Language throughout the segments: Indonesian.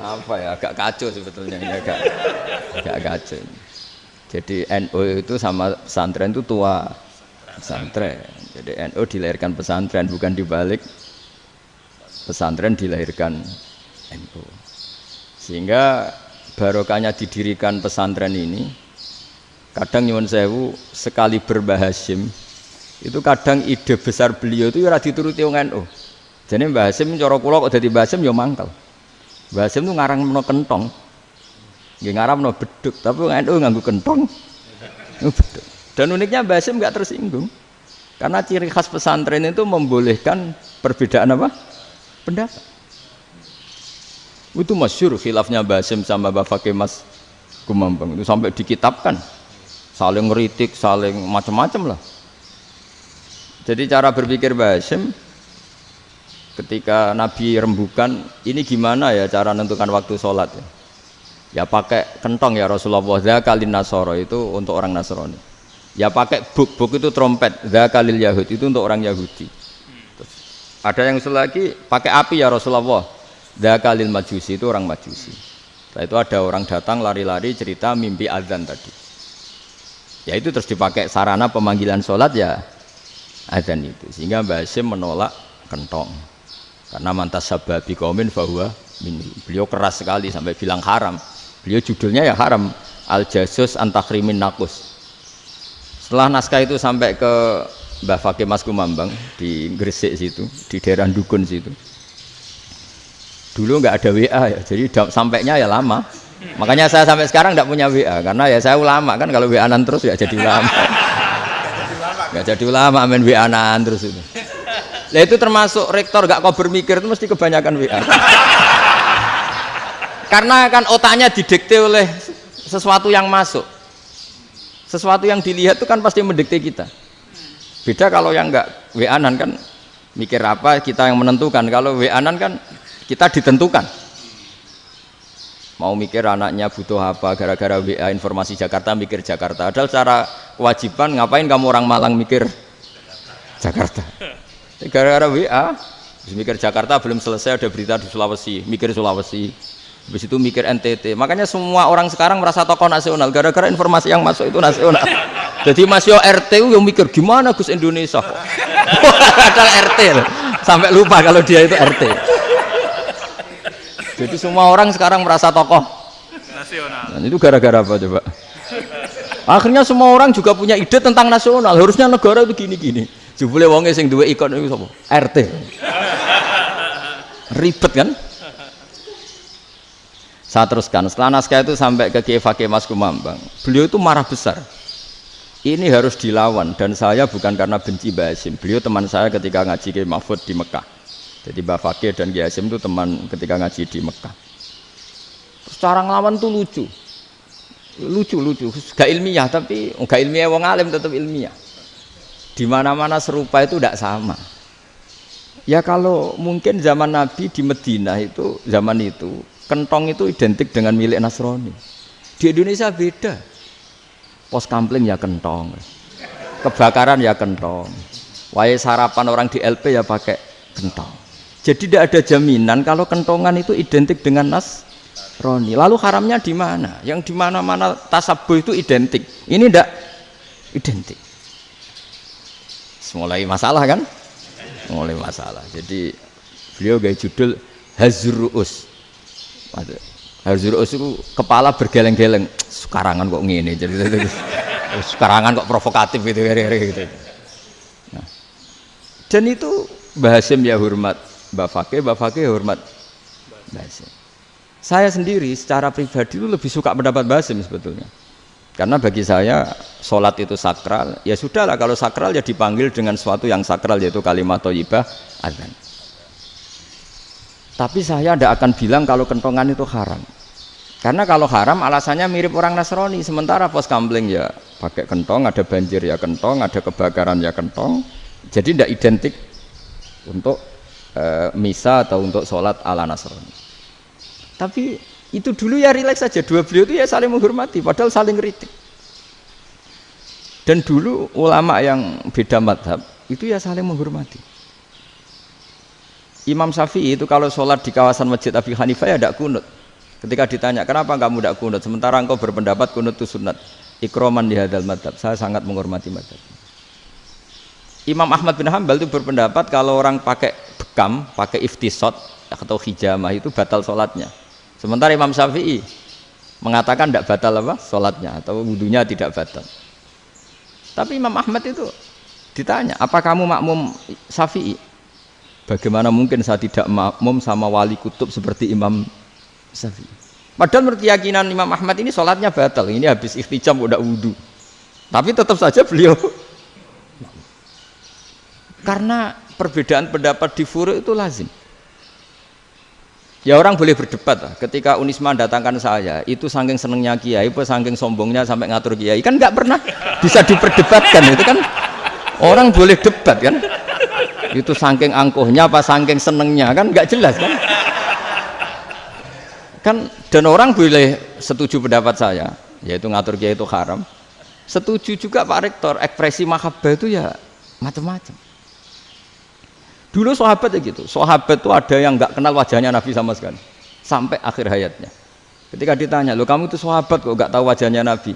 Apa ya, agak kacau sebetulnya ini, agak kacau. Jadi NU itu sama pesantren itu tua pesantren. Jadi NU dilahirkan pesantren, bukan dibalik pesantren dilahirkan NU. Sehingga barokahnya didirikan pesantren ini, kadang nyuwun sewu sekali Mbah Hasyim itu kadang ide besar beliau itu ora dituruti wong NU. Jadi Mbah Hasyim cara kula kok dadi Mbah Hasyim ya mangkel. Mbah Hasyim itu ngarangno kentong. Nggih ngaramno beduk, tapi wong NU nganggo kentong. Beduk. Dan uniknya Mbah Hasyim enggak tersinggung. Karena ciri khas pesantren itu membolehkan perbedaan apa? Pendapat. Itu masyhur khilafnya Mbah Hasyim sama Mbah Fakih Mas Kumambang itu sampai dikitabkan. Saling ngeritik, saling macam-macam lah. Jadi cara berpikir Mbah Hasyim ketika Nabi rembukan, ini gimana ya cara menentukan waktu sholat ya? Ya pakai kentong ya Rasulullah, dzakalin nasara itu untuk orang Nasrani. Ya pakai buk itu trompet, dzakalil Yahud itu untuk orang Yahudi. Terus, ada yang usul lagi pakai api ya Rasulullah, dzakalil Majusi itu orang Majusi. Setelah itu ada orang datang lari-lari cerita mimpi azan tadi. Ya itu terus dipakai sarana pemanggilan sholat ya azan itu. Sehingga Mbah Hasyim menolak kentong. Karena mantas sababi qaumin fahuwa minhu. Beliau keras sekali sampai bilang haram. Beliau judulnya ya haram, Al-Jasus Antakhrimin Nakus. Setelah naskah itu sampai ke Mbah Fakih Mas Kumambang di Gresik situ, di daerah Dukun situ. Dulu nggak ada WA ya, jadi sampainya ya lama. Makanya saya sampai sekarang nggak punya WA, karena ya saya ulama kan, kalau WA-an terus ya jadi ulama. Nggak jadi ulama, main WA-an terus itu. Nah itu termasuk rektor nggak kau bermikir itu mesti kebanyakan WA. Karena kan otaknya didikte oleh sesuatu yang masuk, sesuatu yang dilihat itu kan pasti mendikte kita. Beda kalau yang enggak WA-an kan mikir apa kita yang menentukan. Kalau WA-an kan kita ditentukan. Mau mikir anaknya butuh apa gara-gara WA informasi Jakarta mikir Jakarta. Padahal secara kewajiban ngapain kamu orang Malang mikir Jakarta? Gara-gara WA mikir Jakarta belum selesai ada berita di Sulawesi, mikir Sulawesi. Habis itu mikir NTT. Makanya semua orang sekarang merasa tokoh nasional gara-gara informasi yang masuk itu nasional. Jadi Mas Yo RT yang mikir gimana Gus Indonesia kok. Padahal RT loh. Sampai lupa kalau dia itu RT. Jadi semua orang sekarang merasa tokoh nasional. Dan itu gara-gara apa coba? Akhirnya semua orang juga punya ide tentang nasional. Harusnya negara itu gini-gini. Jebule wonge sing duwe ikon itu sapa? RT. Ribet kan? Saya teruskan, setelah naskah itu sampai ke Kiai Fakih Mas Kumambang, beliau itu marah besar. Ini harus dilawan, dan saya bukan karena benci Mbah Hasyim. Beliau teman saya ketika ngaji Kiai Mahfud di Mekah. Jadi Mbah Fakih dan Kiai Hasyim itu teman ketika ngaji di Mekah. Terus cara ngelawan tuh lucu, gak ilmiah tapi gak ilmiah wong alim tetap ilmiah. Di mana-mana serupa itu tidak sama. Ya kalau mungkin zaman Nabi di Madinah itu zaman itu. Kentong itu identik dengan milik Nasrani. Di Indonesia beda. Pos kampling ya kentong, kebakaran ya kentong, wae sarapan orang di LP ya pakai kentong. Jadi tidak ada jaminan kalau kentongan itu identik dengan Nasrani. Lalu haramnya di mana? Yang di mana-mana tasabuh itu identik. Ini tidak identik. Mulai masalah kan? Mulai masalah. Jadi beliau gaya judul Hazruus. Hazruus itu kepala bergeleng-geleng. Sekarangan kok ngene jadi sekarangan kok provokatif gitu gitu. Nah. Dan itu Mbah Hasyim ya hormat Mbah Fakih hormat Mbah Hasyim. Saya sendiri secara pribadi itu lebih suka pendapat Mbah Hasyim sebetulnya. Karena bagi saya sholat itu sakral. Ya sudahlah kalau sakral ya dipanggil dengan sesuatu yang sakral yaitu kalimat thayyibah azan. Tapi saya tidak akan bilang kalau kentongan itu haram. Karena kalau haram alasannya mirip orang Nasrani. Sementara pos kampling ya pakai kentong, ada banjir ya kentong, ada kebakaran ya kentong. Jadi tidak identik untuk misa atau untuk sholat ala Nasrani. Tapi itu dulu ya rileks saja. Dua beliau itu ya saling menghormati, padahal saling kritik. Dan dulu ulama yang beda madhab itu ya saling menghormati. Imam Syafi'i itu kalau sholat di kawasan Masjid Abi Hanifah ya tidak kunut. Ketika ditanya, kenapa kamu tidak kunut? Sementara engkau berpendapat kunut itu sunat. Ikroman di hadal madhab. Saya sangat menghormati madhab. Imam Ahmad bin Hambal itu berpendapat kalau orang pakai bekam, pakai iftisot atau hijamah itu batal sholatnya. Sementara Imam Syafi'i mengatakan tidak batal apa sholatnya atau wudunya tidak batal. Tapi Imam Ahmad itu ditanya, apa kamu makmum Syafi'i? Bagaimana mungkin saya tidak makmum sama wali kutub seperti Imam Syafi'i? Padahal menurut keyakinan Imam Ahmad ini sholatnya batal. Ini habis ikhtijam udah wudu. Tapi tetap saja beliau karena perbedaan pendapat di furu' itu lazim. Ya orang boleh berdebat lah. Ketika Unisma datangkan saya, itu saking senengnya kiai, apa saking sombongnya sampai ngatur kiai, kan nggak pernah bisa diperdebatkan. Itu kan orang boleh debat kan? Itu saking angkuhnya apa saking senengnya kan nggak jelas kan? Kan dan orang boleh setuju pendapat saya, yaitu ngatur kiai itu haram. Setuju juga Pak Rektor, ekspresi mahabbah itu ya macam-macam. Dulu sahabat ya gitu, sahabat itu ada yang nggak kenal wajahnya Nabi sama sekali sampai akhir hayatnya. Ketika ditanya, lo kamu itu sahabat kok nggak tahu wajahnya Nabi?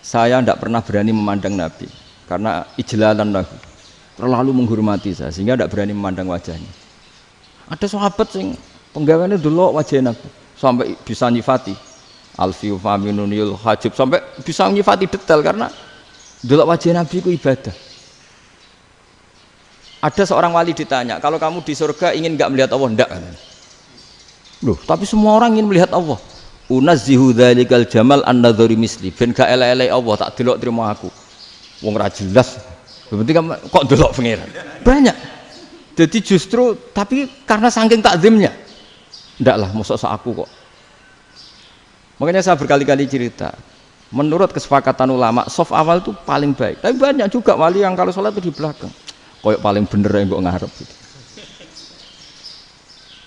Saya tidak pernah berani memandang Nabi karena ijlalan Nabi, terlalu menghormati saya sehingga tidak berani memandang wajahnya. Ada sahabat yang penggawaannya dulu wajah Nabi sampai bisa nyifati alfiu faminunil hajib, sampai bisa nyifati detail karena dulu wajah Nabi itu ibadah. Ada seorang wali ditanya, kalau kamu di surga ingin nggak melihat Allah? Enggak. Loh, tapi semua orang ingin melihat Allah. Unazzihu dzalikal jamal an-nadhari misli. Ben gak elek-elek Allah tak delok terima aku. Wong ra jelas. Berarti kok delok pangeran. Banyak. Jadi justru tapi karena saking takzimnya. Enggak lah, mosok sak aku kok. Makanya saya berkali-kali cerita. Menurut kesepakatan ulama, soft awal itu paling baik. Tapi banyak juga wali yang kalau sholat itu di belakang. Koyok paling bener yang kok ngarep gitu.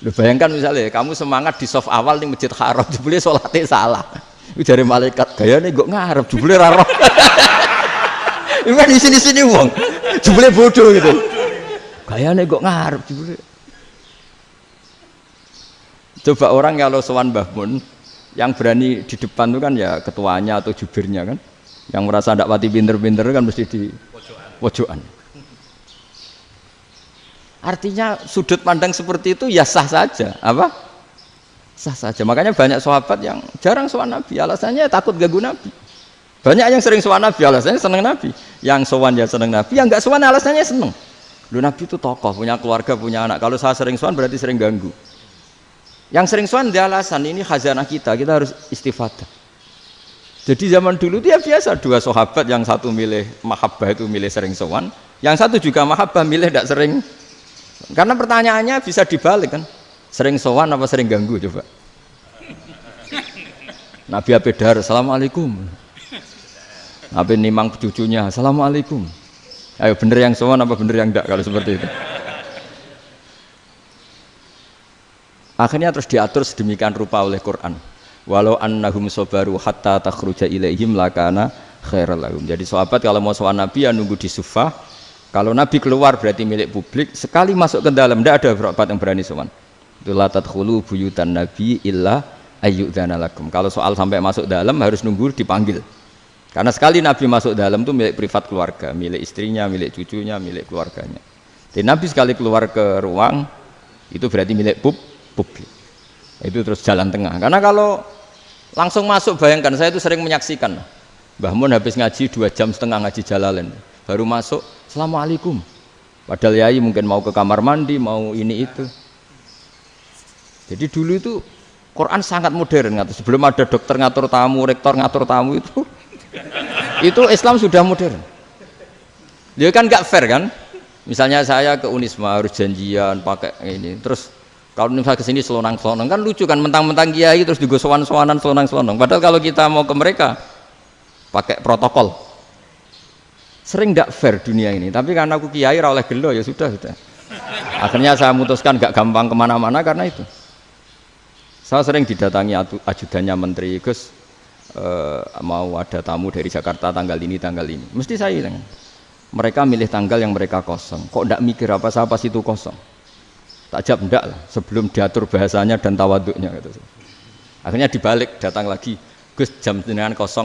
Lu bayangkan misalnya kamu semangat di soft awal di Masjid Haram, jebule sholatnya salah. Itu dari malaikat gayane kok ngarep, jebule ra roh. Iku kan di sini-sini wong. Jebule bodoh gitu. Gayane kok ngarep jebule. Coba orang kalau sowan Mbah Mun yang berani di depan itu kan ya ketuanya atau jubirnya kan. Yang merasa ndak pati pinter-pinter kan mesti di pojokan. Artinya sudut pandang seperti itu ya sah saja, apa? Sah saja. Makanya banyak sahabat yang jarang sowan Nabi, alasannya takut ganggu Nabi. Banyak yang sering sowan Nabi, alasannya seneng Nabi. Yang sowan ya seneng Nabi, yang enggak sowan alasannya seneng. Lu Nabi itu tokoh, punya keluarga, punya anak. Kalau saya sering sowan berarti sering ganggu. Yang sering sowan dia alasan ini khazanah kita harus istifadah. Jadi zaman dulu dia biasa dua sahabat, yang satu milih mahabbah itu milih sering sowan, yang satu juga mahabbah milih tidak sering. Karena pertanyaannya bisa dibalik kan, sering sowan apa sering ganggu coba. Nabi Abedar, assalamualaikum. Nabi nimang cucunya, assalamualaikum. Ayo bener yang sowan apa bener yang enggak kalau seperti itu. Akhirnya terus diatur sedemikian rupa oleh Quran. Walau annahum sabaru hatta takhruja ilaihim lakana khairal lahum. Jadi sahabat kalau mau sowan Nabi ya nunggu di sufah. Kalau Nabi keluar berarti milik publik. Sekali masuk ke dalam tidak ada sahabat yang berani sowan. Itu la tadkhulu buyutan Nabi illa ayyudzana lakum. Kalau soal sampai masuk dalam harus nunggu dipanggil. Karena sekali Nabi masuk dalam itu milik privat keluarga, milik istrinya, milik cucunya, milik keluarganya. Jadi Nabi sekali keluar ke ruang itu berarti milik publik. Itu terus jalan tengah. Karena kalau langsung masuk, bayangkan saya itu sering menyaksikan. Mbah Mun habis ngaji 2,5 jam ngaji Jalalain. Baru masuk, assalamualaikum. Padahal yai mungkin mau ke kamar mandi, mau ini itu. Jadi dulu itu Quran sangat modern. Sebelum ada dokter ngatur tamu, rektor ngatur tamu itu Islam sudah modern. Dia kan nggak fair kan? Misalnya saya ke Unisma harus janjian pakai ini. Terus kalau misalnya ke sini selonang-selonang kan lucu kan, mentang-mentang kiai terus juga sowan-sowanan selonang-selonang. Padahal kalau kita mau ke mereka pakai protokol. Sering tidak fair dunia ini, tapi karena aku kiai ra oleh gelo ya sudah. Akhirnya saya memutuskan gak gampang kemana-mana karena itu. Saya sering didatangi ajudannya menteri, Gus mau ada tamu dari Jakarta tanggal ini, mesti saya tanya. Mereka milih tanggal yang mereka kosong, kok tidak mikir apa saya pas itu kosong? Tak jawab enggak lah, sebelum diatur bahasanya dan tawaduknya gitu. Akhirnya dibalik, datang lagi, Gus jam jenengan kosong